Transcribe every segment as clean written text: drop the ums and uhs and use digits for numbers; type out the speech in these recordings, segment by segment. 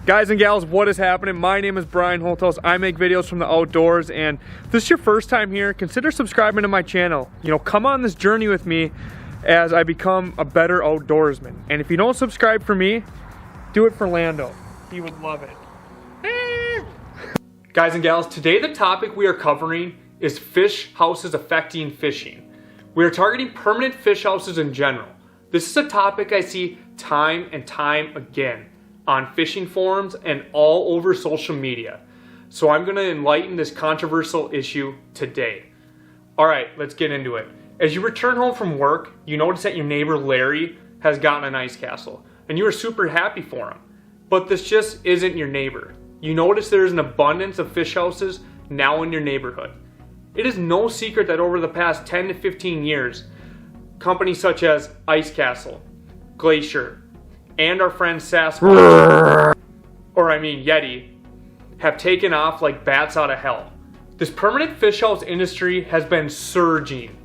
Guys and gals, what is happening? My name is Brianholthaus. I make videos from the outdoors, and if this is your first time here, consider subscribing to my channel. Come on this journey with me as I become a better outdoorsman. And if you don't subscribe for me, do it for Lando. He would love it. Guys and gals, today the topic we are covering is fish houses affecting fishing. We are targeting permanent fish houses in general. This is a topic I see time and time again on fishing forums and all over social media. So I'm going to enlighten this controversial issue today. Alright, let's get into it. As you return home from work, you notice that your neighbor Larry has gotten an ice castle, and you are super happy for him. But this just isn't your neighbor. You notice there is an abundance of fish houses now in your neighborhood. It is no secret that over the past 10 to 15 years, companies such as Ice Castle, Glacier, and our friend Sasquatch, Yeti, have taken off like bats out of hell. This permanent fish house industry has been surging.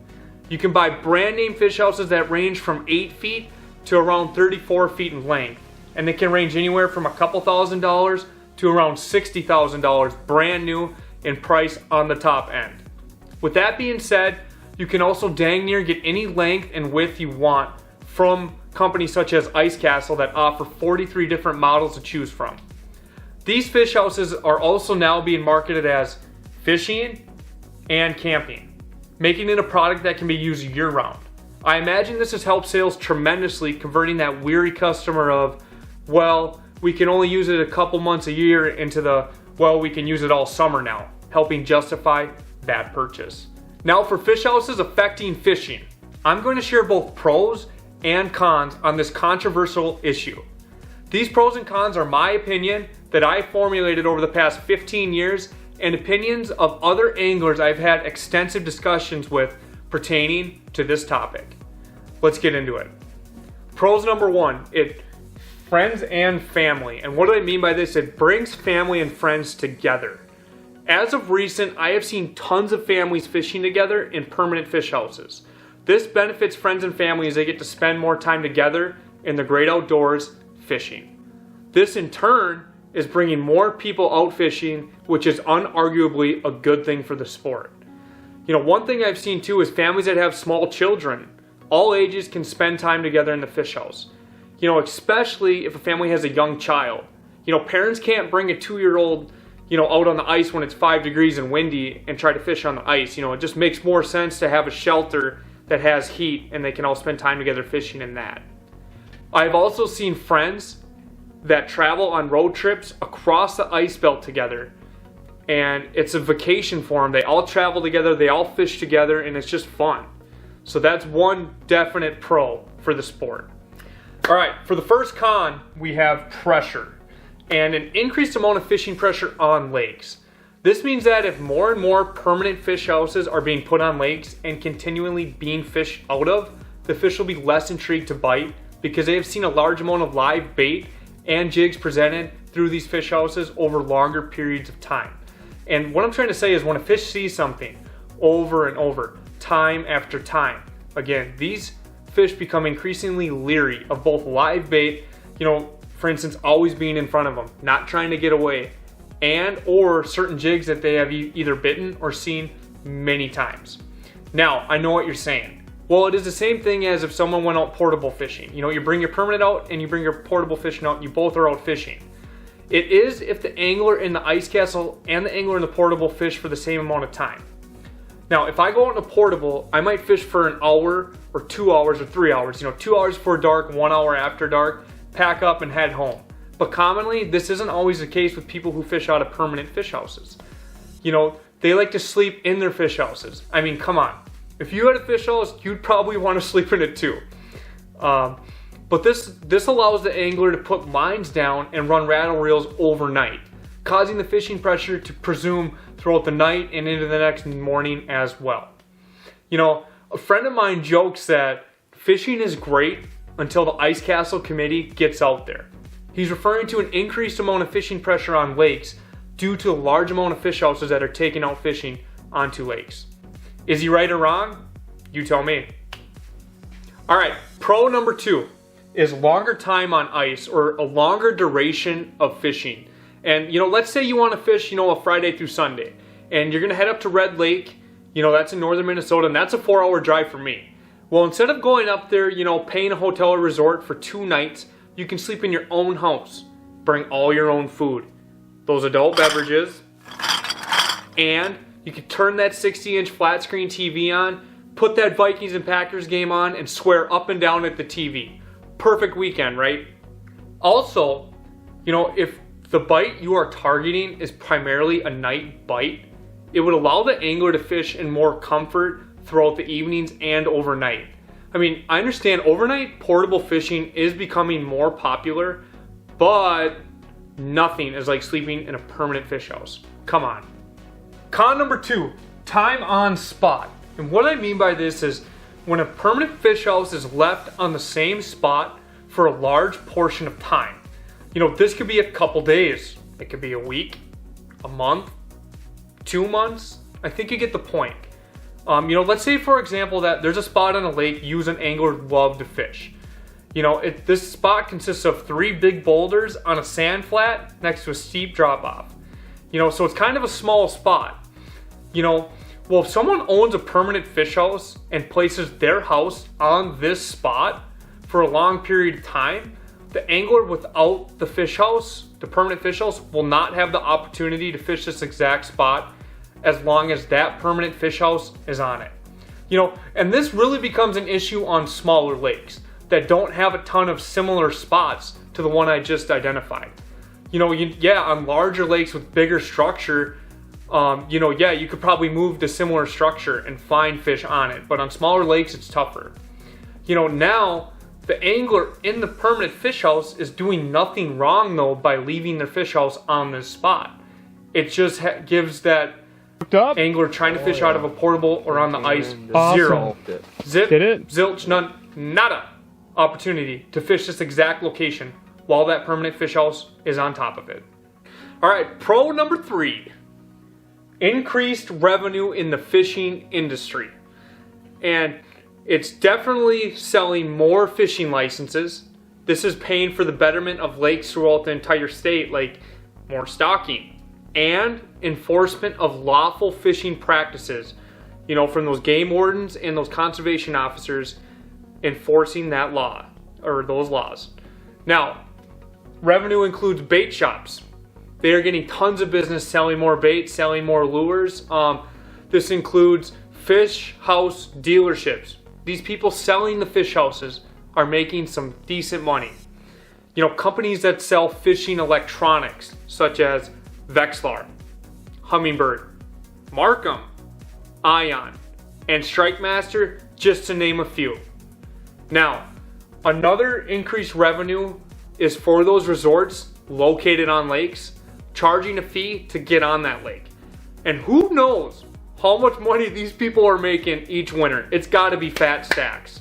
You can buy brand name fish houses that range from 8 feet to around 34 feet in length, and they can range anywhere from a couple $1,000s to around $60,000 brand new in price on the top end. With that being said, you can also dang near get any length and width you want from companies such as Ice Castle that offer 43 different models to choose from. These fish houses are also now being marketed as fishing and camping, making it a product that can be used year-round. I imagine this has helped sales tremendously, converting that weary customer of, well, we can only use it a couple months a year into the, well, we can use it all summer now, helping justify that purchase. Now for fish houses affecting fishing, I'm going to share both pros and cons on this controversial issue. These pros and cons are my opinion that I formulated over the past 15 years and opinions of other anglers I've had extensive discussions with pertaining to this topic. Let's get into it. Pros number one, friends and family. And what do I mean by this? It brings family and friends together. As of recent, I have seen tons of families fishing together in permanent fish houses. This benefits friends and family as they get to spend more time together in the great outdoors fishing. This in turn is bringing more people out fishing, which is unarguably a good thing for the sport. One thing I've seen too is families that have small children. All ages can spend time together in the fish house. Especially if a family has a young child. Parents can't bring a 2-year-old out on the ice when it's 5 degrees and windy and try to fish on the ice. It just makes more sense to have a shelter that has heat and they can all spend time together fishing in that. I've also seen friends that travel on road trips across the ice belt together, and it's a vacation for them. They all travel together, they all fish together, and it's just fun. So that's one definite pro for the sport. Alright, for the first con, we have pressure and an increased amount of fishing pressure on lakes. This means that if more and more permanent fish houses are being put on lakes and continually being fished out of, the fish will be less intrigued to bite because they have seen a large amount of live bait and jigs presented through these fish houses over longer periods of time. And what I'm trying to say is when a fish sees something over and over, time after time, again, these fish become increasingly leery of both live bait, for instance, always being in front of them, not trying to get away, and or certain jigs that they have either bitten or seen many times. Now, I know what you're saying. Well, it is the same thing as if someone went out portable fishing. You bring your permanent out and you bring your portable fishing out, and you both are out fishing. It is if the angler in the ice castle and the angler in the portable fish for the same amount of time. Now, if I go out in a portable, I might fish for an hour or 2 hours or 3 hours. 2 hours before dark, 1 hour after dark, pack up and head home. But commonly, this isn't always the case with people who fish out of permanent fish houses. They like to sleep in their fish houses. I mean, come on. If you had a fish house, you'd probably want to sleep in it too. But this allows the angler to put lines down and run rattle reels overnight, causing the fishing pressure to presume throughout the night and into the next morning as well. A friend of mine jokes that fishing is great until the Ice Castle committee gets out there. He's referring to an increased amount of fishing pressure on lakes due to a large amount of fish houses that are taking out fishing onto lakes. Is he right or wrong? You tell me. Alright, pro number two. is longer time on ice or a longer duration of fishing. And, let's say you want to fish, a Friday through Sunday, and you're going to head up to Red Lake, that's in northern Minnesota, and that's a 4-hour drive for me. Well, instead of going up there, paying a hotel or resort for 2 nights, you can sleep in your own house. Bring all your own food, those adult beverages, and you can turn that 60-inch flat screen TV on, put that Vikings and Packers game on, and swear up and down at the TV. Perfect weekend, right? Also, if the bite you are targeting is primarily a night bite, it would allow the angler to fish in more comfort throughout the evenings and overnight. I mean, I understand overnight portable fishing is becoming more popular, but nothing is like sleeping in a permanent fish house. Come on. Con number 2, time on spot. And what I mean by this is when a permanent fish house is left on the same spot for a large portion of time. This could be a couple days. It could be a week, a month, 2 months. I think you get the point. Let's say, for example, that there's a spot on a lake you as an angler love to fish. This spot consists of 3 big boulders on a sand flat next to a steep drop off. So it's kind of a small spot. Well, if someone owns a permanent fish house and places their house on this spot for a long period of time, the angler without the fish house, the permanent fish house, will not have the opportunity to fish this exact spot as long as that permanent fish house is on it. And this really becomes an issue on smaller lakes that don't have a ton of similar spots to the one I just identified. On larger lakes with bigger structure, you could probably move to similar structure and find fish on it. But on smaller lakes, it's tougher. Now the angler in the permanent fish house is doing nothing wrong though by leaving their fish house on this spot. It just gives that angler trying to fish out of a portable or on the ice zero. Zip, zilch, none, nada opportunity to fish this exact location while that permanent fish house is on top of it. All right, pro number 3, increased revenue in the fishing industry. And it's definitely selling more fishing licenses. This is paying for the betterment of lakes throughout the entire state, like more stocking and enforcement of lawful fishing practices, from those game wardens and those conservation officers enforcing that law or those laws. Now, revenue includes bait shops. They are getting tons of business selling more bait, selling more lures. This includes fish house dealerships. These people selling the fish houses are making some decent money. Companies that sell fishing electronics such as Vexlar, Humminbird, Markham, Ion, and StrikeMaster, just to name a few. Now, another increased revenue is for those resorts located on lakes, charging a fee to get on that lake. And who knows how much money these people are making each winter. It's got to be fat stacks.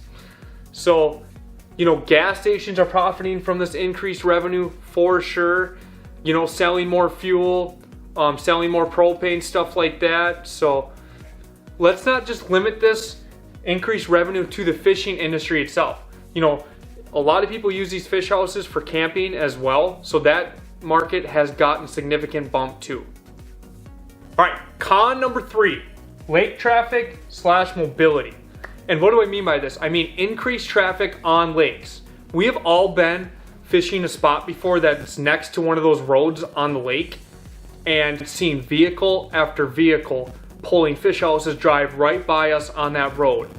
So, gas stations are profiting from this increased revenue for sure. Selling more fuel, selling more propane, stuff like that. So let's not just limit this increased revenue to the fishing industry itself. A lot of people use these fish houses for camping as well. So that market has gotten significant bump too. All right, con number 3, lake traffic / mobility. And what do I mean by this? I mean increased traffic on lakes. We have all been fishing a spot before that's next to one of those roads on the lake and seen vehicle after vehicle pulling fish houses drive right by us on that road.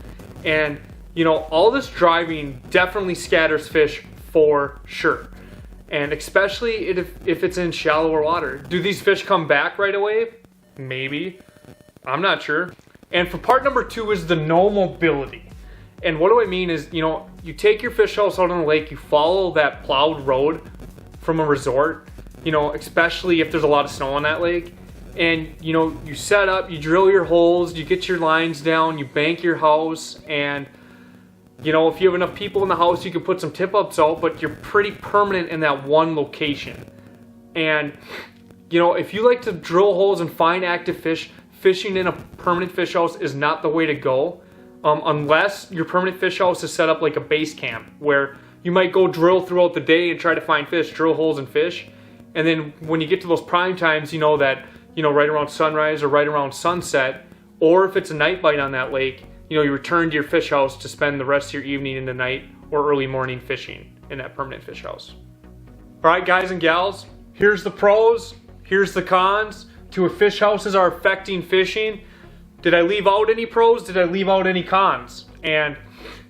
And all this driving definitely scatters fish for sure. And especially if it's in shallower water. Do these fish come back right away? Maybe. I'm not sure. And for part number 2 is the no mobility. And what do I mean is, you take your fish house out on the lake, you follow that plowed road from a resort, especially if there's a lot of snow on that lake. And, you set up, you drill your holes, you get your lines down, you bank your house, and, if you have enough people in the house, you can put some tip-ups out, but you're pretty permanent in that one location. And, if you like to drill holes and find active fish, fishing in a permanent fish house is not the way to go. Unless your permanent fish house is set up like a base camp where you might go drill throughout the day and try to find fish, drill holes and fish. And then when you get to those prime times, you know that, right around sunrise or right around sunset, or if it's a night bite on that lake, you return to your fish house to spend the rest of your evening into night or early morning fishing in that permanent fish house. All right, guys and gals, here's the pros, here's the cons to if fish houses are affecting fishing. Did I leave out any pros? Did I leave out any cons? And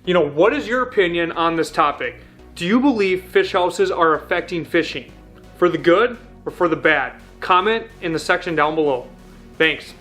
what is your opinion on this topic? Do you believe fish houses are affecting fishing? For the good or for the bad? Comment in the section down below. Thanks.